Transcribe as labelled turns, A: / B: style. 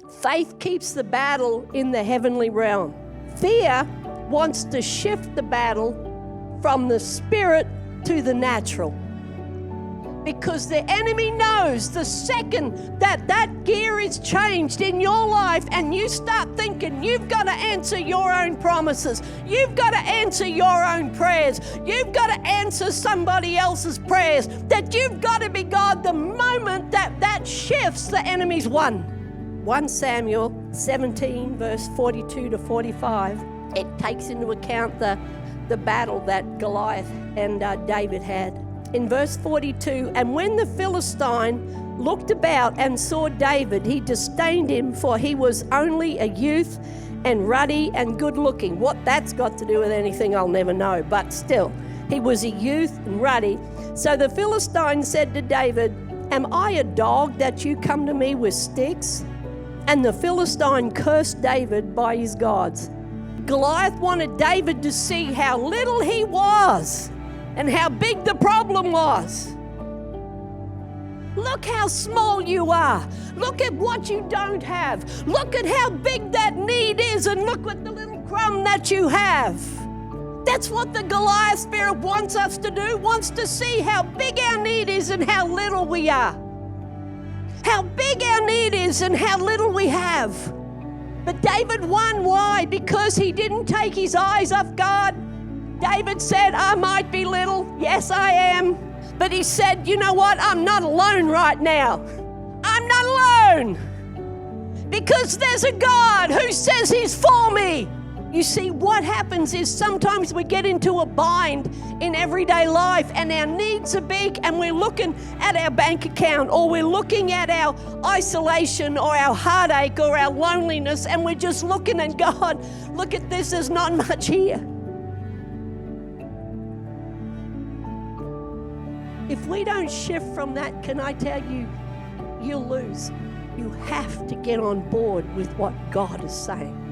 A: Faith keeps the battle in the heavenly realm. Fear wants to shift the battle from the spirit to the natural. Because the enemy knows the second that gear is changed in your life and you start thinking you've got to answer your own promises, you've got to answer your own prayers, you've got to answer somebody else's prayers, that you've got to be God, the moment that shifts, the enemy's won. 1 Samuel 17 verse 42 to 45, it takes into account the battle that Goliath and David had. In verse 42, and when the Philistine looked about and saw David, he disdained him, for he was only a youth and ruddy and good looking. What that's got to do with anything, I'll never know, but still, he was a youth and ruddy. So the Philistine said to David, am I a dog that you come to me with sticks? And the Philistine cursed David by his gods. Goliath wanted David to see how little he was and how big the problem was. Look how small you are. Look at what you don't have. Look at how big that need is, and look at the little crumb that you have. That's what the Goliath spirit wants us to do, wants to see how big our need is and how little we are. How big our need is and how little we have. But David won. Why? Because he didn't take his eyes off God. David said, I might be little. Yes, I am. But he said, you know what? I'm not alone right now. I'm not alone. Because there's a God who says he's for me. You see, what happens is sometimes we get into a bind in everyday life and our needs are big and we're looking at our bank account, or we're looking at our isolation or our heartache or our loneliness, and we're just looking at God, look at this, there's not much here. If we don't shift from that, can I tell you, you'll lose. You have to get on board with what God is saying.